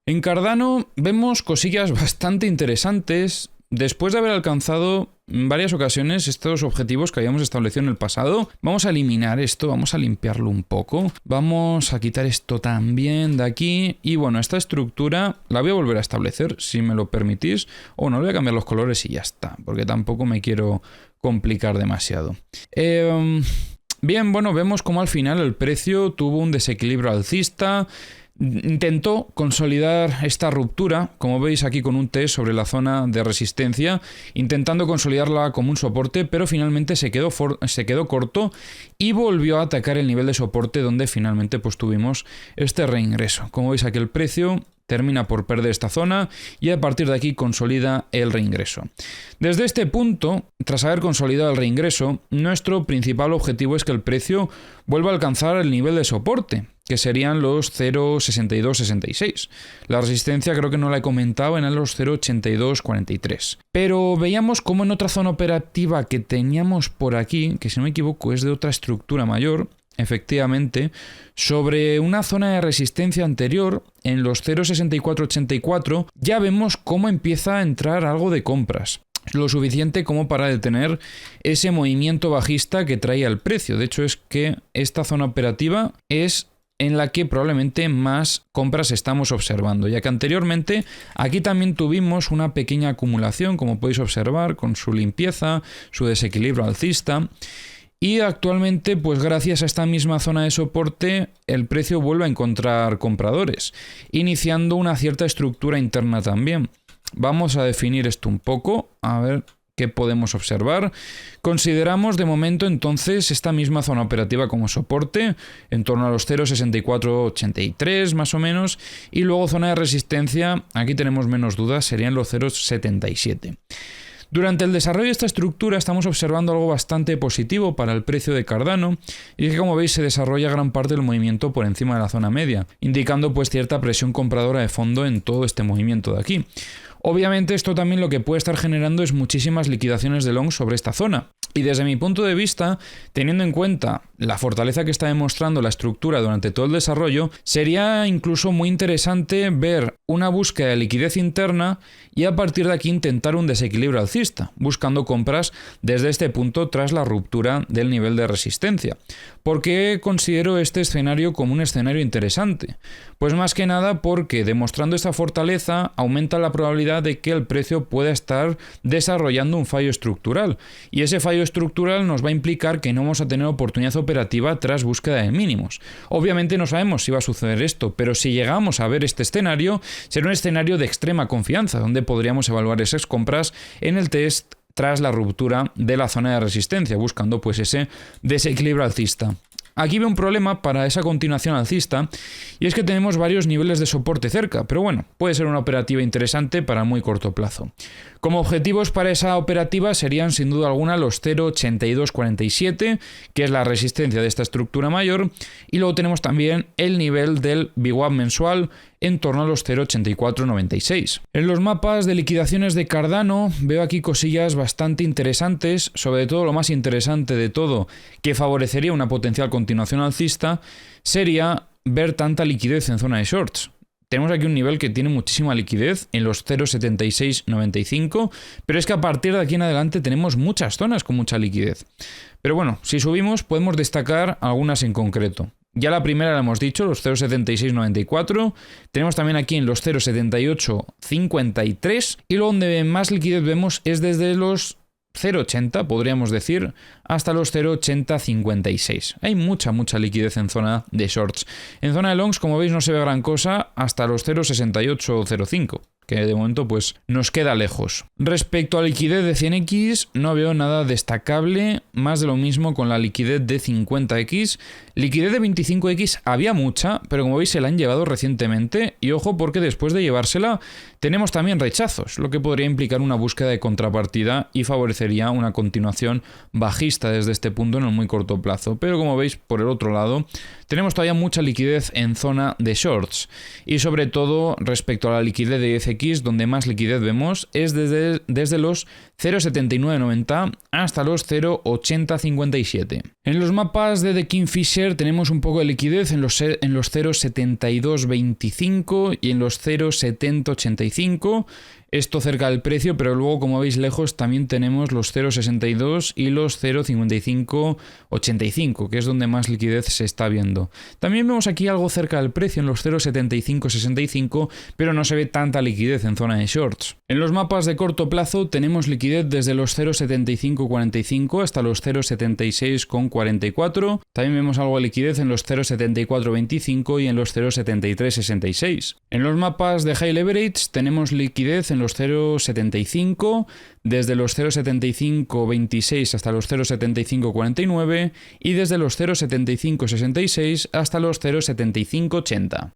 En Cardano vemos cosillas bastante interesantes. Después de haber alcanzado en varias ocasiones estos objetivos que habíamos establecido en el pasado, vamos a eliminar esto, vamos a limpiarlo un poco. Vamos a quitar esto también de aquí. Y bueno, esta estructura la voy a volver a establecer, si me lo permitís. O no, le voy a cambiar los colores y ya está, porque tampoco me quiero complicar demasiado. Bien, bueno, vemos como al final el precio tuvo un desequilibrio alcista. Intentó consolidar esta ruptura, como veis aquí con un T sobre la zona de resistencia, intentando consolidarla como un soporte, pero finalmente se quedó corto y volvió a atacar el nivel de soporte donde finalmente pues tuvimos este reingreso. Como veis aquí el precio termina por perder esta zona y a partir de aquí consolida el reingreso. Desde este punto, tras haber consolidado el reingreso, nuestro principal objetivo es que el precio vuelva a alcanzar el nivel de soporte, que serían los 0,6266. La resistencia creo que no la he comentado, en los 0,8243. Pero veíamos como en otra zona operativa que teníamos por aquí, que si no me equivoco es de otra estructura mayor, efectivamente, sobre una zona de resistencia anterior, en los 0,6484, ya vemos cómo empieza a entrar algo de compras. Lo suficiente como para detener ese movimiento bajista que traía el precio. De hecho, es que esta zona operativa es en la que probablemente más compras estamos observando, ya que anteriormente aquí también tuvimos una pequeña acumulación, como podéis observar, con su limpieza, su desequilibrio alcista. Y actualmente, pues gracias a esta misma zona de soporte, el precio vuelve a encontrar compradores, iniciando una cierta estructura interna también. Vamos a definir esto un poco, a ver qué podemos observar. Consideramos de momento entonces esta misma zona operativa como soporte, en torno a los 0,6483 más o menos, y luego zona de resistencia, aquí tenemos menos dudas, serían los 0,77. Durante el desarrollo de esta estructura estamos observando algo bastante positivo para el precio de Cardano, y es que, como veis, se desarrolla gran parte del movimiento por encima de la zona media, indicando pues cierta presión compradora de fondo en todo este movimiento de aquí. Obviamente esto también lo que puede estar generando es muchísimas liquidaciones de long sobre esta zona. Y desde mi punto de vista, teniendo en cuenta la fortaleza que está demostrando la estructura durante todo el desarrollo, sería incluso muy interesante ver una búsqueda de liquidez interna y a partir de aquí intentar un desequilibrio alcista, buscando compras desde este punto tras la ruptura del nivel de resistencia. ¿Por qué considero este escenario como un escenario interesante? Pues más que nada porque demostrando esta fortaleza aumenta la probabilidad de que el precio pueda estar desarrollando un fallo estructural, y ese fallo estructural nos va a implicar que no vamos a tener oportunidad operativa tras búsqueda de mínimos. Obviamente no sabemos si va a suceder esto, pero si llegamos a ver este escenario, será un escenario de extrema confianza, donde podríamos evaluar esas compras en el test tras la ruptura de la zona de resistencia, buscando pues ese desequilibrio alcista. Aquí veo un problema para esa continuación alcista, y es que tenemos varios niveles de soporte cerca, pero bueno, puede ser una operativa interesante para muy corto plazo. Como objetivos para esa operativa serían sin duda alguna los 0,8247, que es la resistencia de esta estructura mayor, y luego tenemos también el nivel del VWAP mensual en torno a los 0,8496. En los mapas de liquidaciones de Cardano veo aquí cosillas bastante interesantes, sobre todo lo más interesante de todo, que favorecería una potencial continuación alcista, sería ver tanta liquidez en zona de shorts. Tenemos aquí un nivel que tiene muchísima liquidez en los 0,7695, pero es que a partir de aquí en adelante tenemos muchas zonas con mucha liquidez. Pero bueno, si subimos podemos destacar algunas en concreto. Ya la primera la hemos dicho, los 0,7694, tenemos también aquí en los 0,7853, y luego donde más liquidez vemos es desde los 0,80, podríamos decir, hasta los 0,8056. Hay mucha liquidez en zona de shorts. En zona de longs, como veis, no se ve gran cosa hasta los 0,6805. Que de momento pues nos queda lejos. Respecto a liquidez de 100x, no veo nada destacable, más de lo mismo con la liquidez de 50x. Liquidez de 25x había mucha, pero como veis se la han llevado recientemente, y ojo porque después de llevársela tenemos también rechazos, lo que podría implicar una búsqueda de contrapartida y favorecería una continuación bajista desde este punto en el muy corto plazo. Pero como veis, por el otro lado, tenemos todavía mucha liquidez en zona de shorts, y sobre todo respecto a la liquidez de 10x RSX, donde más liquidez vemos, es desde los 0,7990 hasta los 0,8057. En los mapas de The Kingfisher tenemos un poco de liquidez en los 0,7225 y en los 0,7085. Esto cerca del precio, pero luego, como veis lejos, también tenemos los 0,62 y los 0,5585, que es donde más liquidez se está viendo. También vemos aquí algo cerca del precio en los 0,7565, pero no se ve tanta liquidez en zona de shorts. En los mapas de corto plazo tenemos liquidez desde los 0,7545 hasta los 0,7644. También vemos algo de liquidez en los 0,7425 y en los 0,7366. En los mapas de high leverage tenemos liquidez en los 0,75, desde los 0,7526 hasta los 0,7549 y desde los 0,7566 hasta los 0,7580.